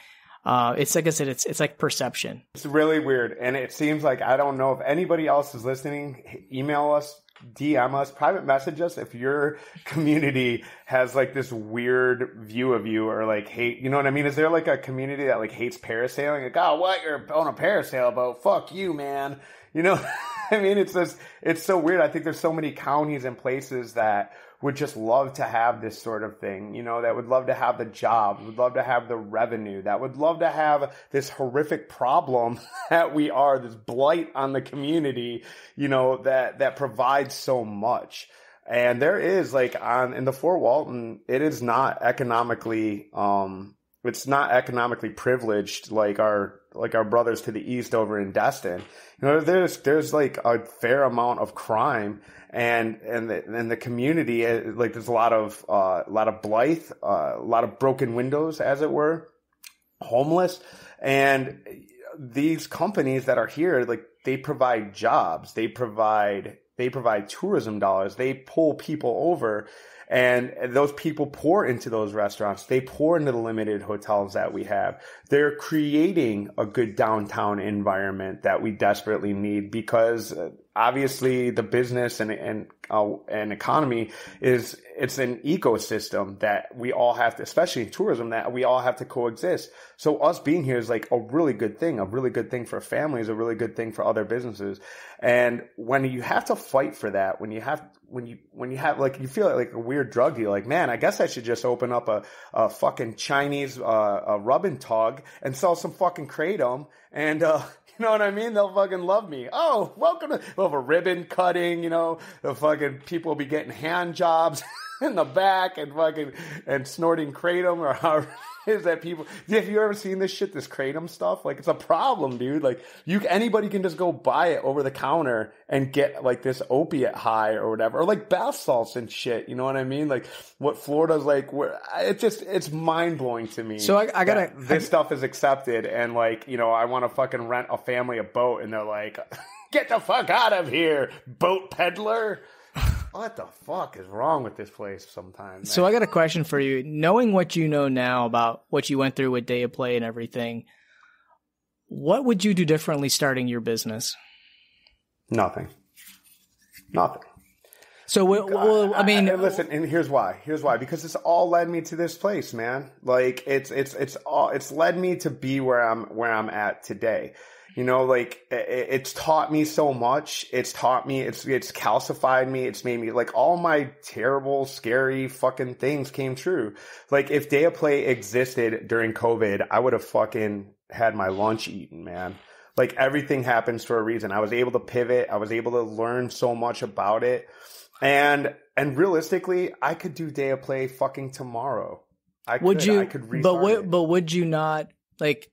It's like I said, it's like perception. It's really weird. And it seems like, I don't know if anybody else is listening, email us, DM us, private message us if your community has like this weird view of you or like hate, you know what I mean? Is there like a community that like hates parasailing? Like, oh, what? You're on a parasail boat. Fuck you, man. You know, I mean, it's so weird. I think there's so many counties and places that would just love to have this sort of thing, you know, that would love to have the job, would love to have the revenue, that would love to have this horrific problem that we are, this blight on the community, you know, that provides so much. And there is like in the Fort Walton, it is not economically, it's not economically privileged like our brothers to the east over in Destin. You know, there's like a fair amount of crime. And the community, like there's a lot of blight, a lot of broken windows, as it were, homeless. And these companies that are here, like they provide jobs, they provide tourism dollars, they pull people over, and those people pour into those restaurants. They pour into the limited hotels that we have. They're creating a good downtown environment that we desperately need because obviously the business and economy it's an ecosystem that we all have to, especially in tourism, that we all have to coexist. So us being here is like a really good thing for families, a really good thing for other businesses. And when you have to fight for that, when you have like, you feel like a weird drug deal, like, man, I guess I should just open up a fucking Chinese, a rub and tug and sell some fucking kratom and, you know what I mean? They'll fucking love me. Oh, welcome to, we'll have a ribbon cutting, you know, the fucking people will be getting hand jobs in the back and snorting kratom or how is that people, have you ever seen this shit, this kratom stuff? Like it's a problem, dude. Like anybody can just go buy it over the counter and get like this opiate high or whatever, or like bath salts and shit. You know what I mean? Like what Florida's like, it's mind blowing to me. So I gotta, this stuff is accepted. And like, you know, I want to fucking rent a family a boat and they're like, get the fuck out of here, boat peddler. What the fuck is wrong with this place sometimes? Man? So I got a question for you. Knowing what you know now about what you went through with Day of Play and everything, what would you do differently starting your business? Nothing. So, well, I mean, listen, and here's why. Because it's all led me to this place, man. Like it's led me to be where I'm at today. You know, like it's taught me so much. It's taught me, it's calcified me. It's made me like all my terrible, scary fucking things came true. Like if Day of Play existed during COVID, I would have fucking had my lunch eaten, man. Like everything happens for a reason. I was able to pivot. I was able to learn so much about it. And realistically, I could do Day of Play fucking tomorrow. I could restart it. But would you not, like,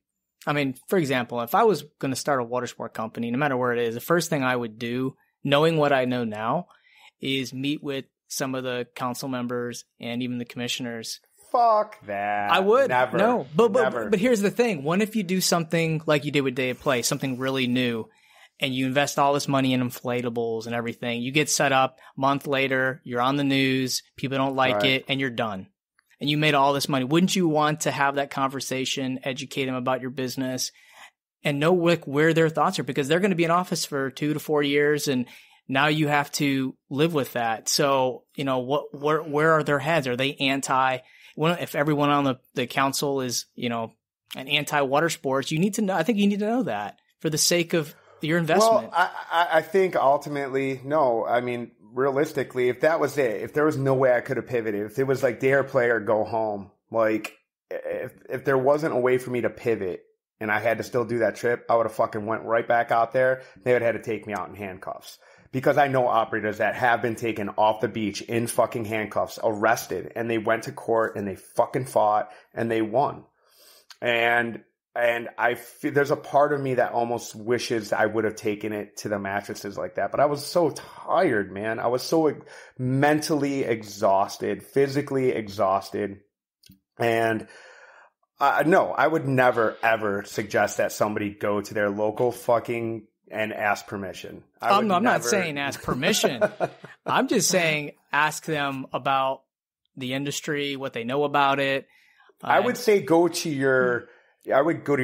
I mean, for example, if I was going to start a water sport company, no matter where it is, the first thing I would do, knowing what I know now, is meet with some of the council members and even the commissioners. Fuck that. I would. Never. No. But here's the thing. What if you do something like you did with Day of Play, something really new, and you invest all this money in inflatables and everything. You get set up, a month later, you're on the news, people don't like it, and you're done. and you made all this money, wouldn't you want to have that conversation, educate them about your business, and know where their thoughts are? Because they're going to be in office for 2 to 4 years, and now you have to live with that. So, where are their heads? Are they if everyone on the council is, an anti-water sports, you need to know. I think you need to know that for the sake of your investment. Well, I think ultimately, no. I mean, realistically, if that was it, if there was no way I could have pivoted, if it was like dare play or go home, like if there wasn't a way for me to pivot and I had to still do that trip, I would have fucking went right back out there. They would have had to take me out in handcuffs. Because I know operators that have been taken off the beach in fucking handcuffs, arrested, and they went to court and they fucking fought and they won. And I feel there's a part of me that almost wishes I would have taken it to the mattresses like that. But I was so tired, man. I was so mentally exhausted, physically exhausted. And no, I would never, ever suggest that somebody go to their local fucking and ask permission. I'm not saying ask permission. I'm just saying ask them about the industry, what they know about it. I would say go to your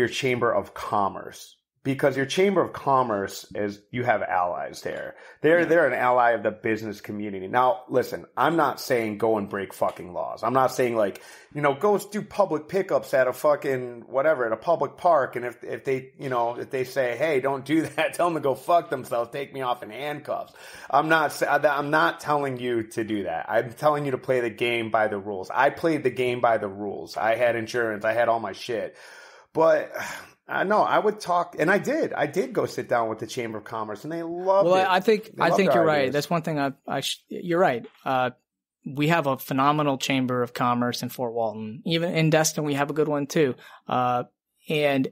Chamber of Commerce, because your Chamber of Commerce you have allies there. They're an ally of the business community. Now, listen, I'm not saying go and break fucking laws. I'm not saying go do public pickups at a fucking whatever, at a public park. And if they say, hey, don't do that, tell them to go fuck themselves, take me off in handcuffs. I'm not telling you to do that. I'm telling you to play the game by the rules. I played the game by the rules. I had insurance. I had all my shit. But no, I would talk, and I did. I did go sit down with the Chamber of Commerce, and they loved it. Well, I think you're right. That's one thing you're right. We have a phenomenal Chamber of Commerce in Fort Walton. Even in Destin, we have a good one too. And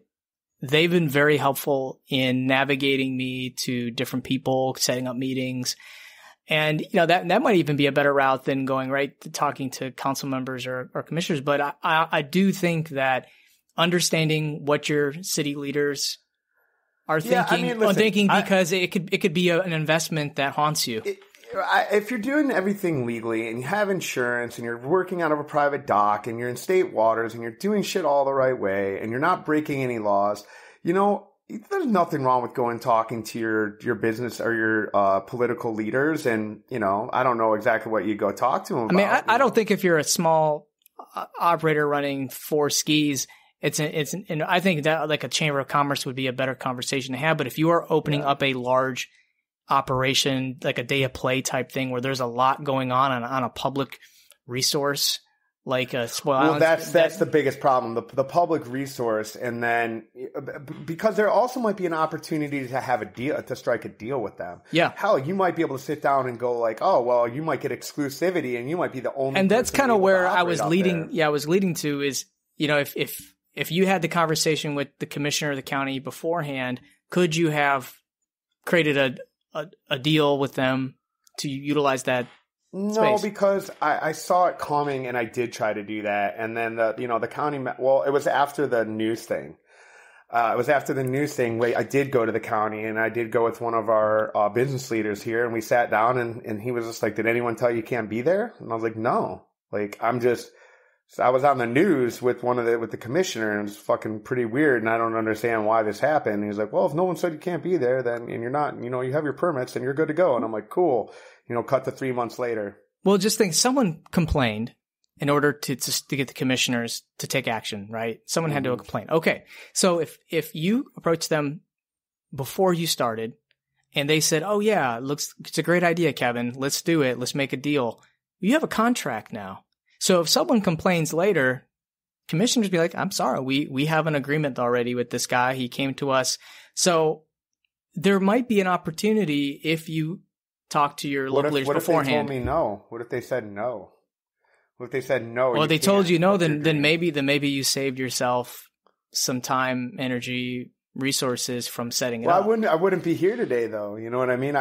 they've been very helpful in navigating me to different people, setting up meetings. And, that might even be a better route than going right to talking to council members or commissioners. But I do think that understanding what your city leaders are thinking, because it could be an investment that haunts you. If you're doing everything legally and you have insurance and you're working out of a private dock and you're in state waters and you're doing shit all the right way and you're not breaking any laws, there's nothing wrong with going talking to your business or your political leaders. And, I don't know exactly what you go talk to them about. I mean, I don't think if you're a small operator running 4 skis, and I think that like a Chamber of Commerce would be a better conversation to have. But if you are opening up a large operation, like a day of play type thing, where there's a lot going on a public resource, like a spoil islands, that's the biggest problem, the public resource. And then because there also might be an opportunity to have a deal, to strike a deal with them. Yeah. Hell, you might be able to sit down and go like, oh, well, you might get exclusivity and you might be the only. And that's kind of where I was leading. Yeah, I was leading to is, if you had the conversation with the commissioner of the county beforehand, could you have created a deal with them to utilize that space? No, because I saw it coming and I did try to do that. And then the county, it was after the news thing. I did go to the county and I did go with one of our business leaders here, and we sat down and he was just like, did anyone tell you can't be there? And I was like, no, like I was on the news with the commissioner, and it was fucking pretty weird, and I don't understand why this happened. And he's like, well, if no one said you can't be there, then, and you're not, you have your permits, and you're good to go. And I'm like, cool. Cut to 3 months later. Well, just think, someone complained in order to get the commissioners to take action, right? Someone had to complain. Okay. So if you approach them before you started and they said, oh yeah, it's a great idea, Kevin. Let's do it. Let's make a deal. You have a contract now. So if someone complains later, commissioners be like, I'm sorry, we have an agreement already with this guy. He came to us. So there might be an opportunity if you talk to your local leaders beforehand. What if they told me no? What if they said no? What if they said no? Well, they told you no, then maybe you saved yourself some time, energy, resources from setting it up. I wouldn't be here today, though. You know what I mean?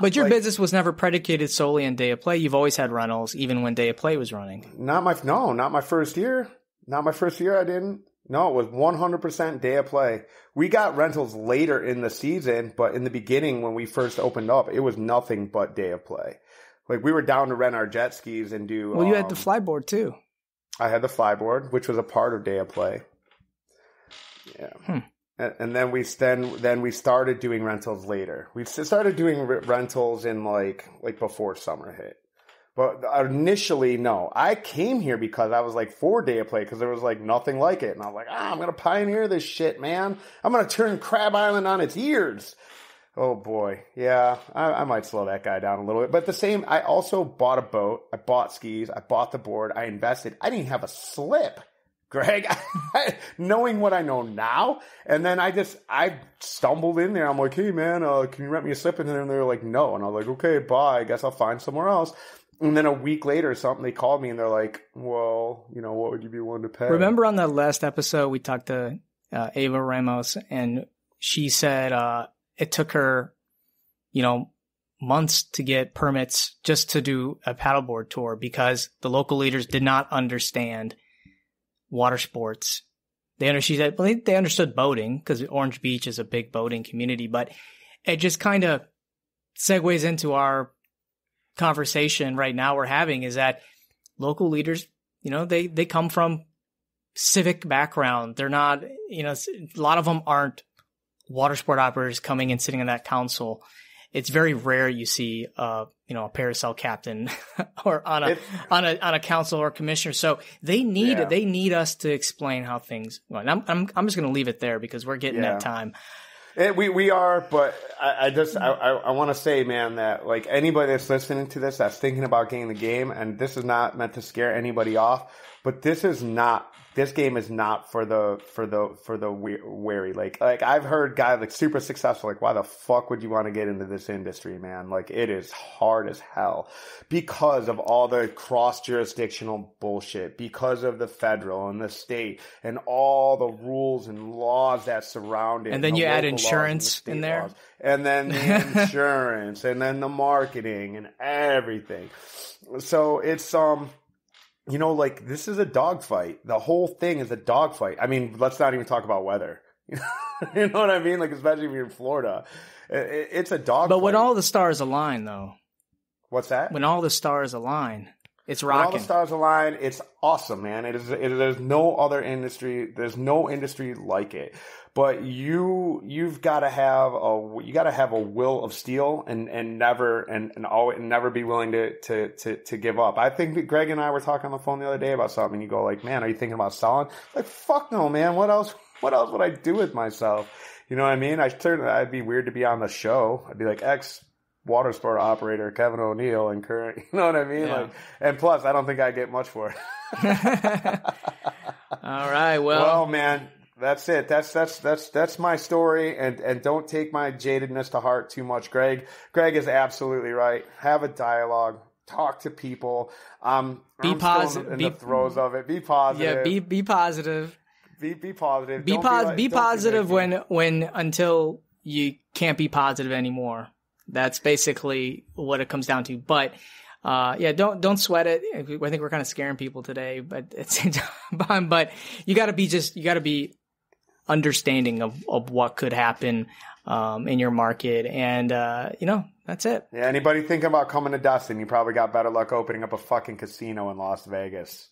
But your business was never predicated solely on day of play. You've always had rentals, even when day of play was running. Not my first year. Not my first year. I didn't. No, it was 100% day of play. We got rentals later in the season, but in the beginning when we first opened up, it was nothing but day of play. Like, we were down to rent our jet skis and do... Well, you had the flyboard, too. I had the flyboard, which was a part of Day of Play. Yeah. And then we started doing rentals later. We started doing rentals in, like before summer hit. But initially, no. I came here because I was like for Day of Play because there was like nothing like it. And I was like, I'm going to pioneer this shit, man. I'm going to turn Crab Island on its ears. Oh, boy. Yeah, I might slow that guy down a little bit. But I also bought a boat. I bought skis. I bought the board. I invested. I didn't have a slip, Greg, knowing what I know now. And then I stumbled in there. I'm like, hey, man, can you rent me a slip? And then they were like, no. And I was like, okay, bye. I guess I'll find somewhere else. And then a week later or something, they called me and they're like, well, what would you be willing to pay? Remember on the last episode, we talked to Ava Ramos, and she said it took her, months to get permits just to do a paddleboard tour because the local leaders did not understand water sports. She said they understood boating because Orange Beach is a big boating community, but it just kind of segues into our conversation right now we're having is that local leaders, they come from civic background. They're not, a lot of them aren't water sport operators coming and sitting on that council. It's very rare you see, a parasail captain or on a council or commissioner. So they need us to explain how things go. And I'm just going to leave it there because we're getting that time. We are, but I want to say, man, that like anybody that's listening to this, that's thinking about getting the game, and this is not meant to scare anybody off, but this game is not for the wary. Like I've heard guys like super successful, like why the fuck would you want to get into this industry, man? Like it is hard as hell because of all the cross jurisdictional bullshit, because of the federal and the state and all the rules and laws that surround it. And then you add insurance in there. Laws. And then the insurance and then the marketing and everything. So it's, like this is a dogfight. The whole thing is a dogfight. I mean, let's not even talk about weather. You know what I mean? Like, especially if you're in Florida, it's a dogfight. But when all the stars align, though. What's that? When all the stars align, it's rocking. When all the stars align, it's awesome, man. There's no other industry. There's no industry like it. But you've got to have a will of steel and never be willing to give up. I think that Greg and I were talking on the phone the other day about something, and you go like, man, are you thinking about selling? Like, fuck no, man. What else would I do with myself? You know what I mean? I'd be weird to be on the show. I'd be like water sport operator Kevin O'Neill and current. You know what I mean? Yeah. Like, and plus, I don't think I get much for it. All right. Well, man. That's it. That's my story, and don't take my jadedness to heart too much, Greg. Greg is absolutely right. Have a dialogue. Talk to people. Be positive. In the throes of it. Be positive. Yeah. Be positive. Be positive. Be positive when until you can't be positive anymore. That's basically what it comes down to. But don't sweat it. I think we're kind of scaring people today, but at the same time, but you got to be understanding of what could happen in your market, and that's it. Yeah, anybody thinking about coming to Dustin, you probably got better luck opening up a fucking casino in Las Vegas.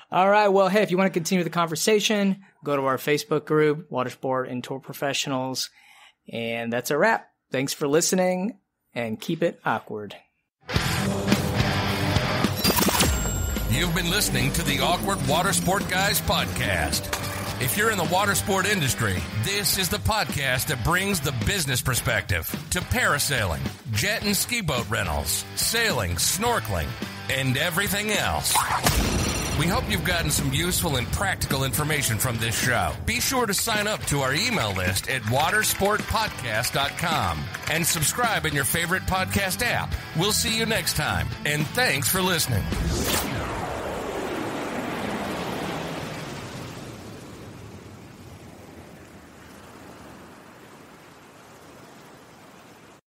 All right, well, hey, if you want to continue the conversation, go to our Facebook group, Watersport and Tour Professionals, and that's a wrap. Thanks for listening, and keep it awkward. You've been listening to the Awkward Watersport Guys podcast. If you're in the water sport industry, this is the podcast that brings the business perspective to parasailing, jet and ski boat rentals, sailing, snorkeling, and everything else. We hope you've gotten some useful and practical information from this show. Be sure to sign up to our email list at watersportpodcast.com and subscribe in your favorite podcast app. We'll see you next time, and thanks for listening.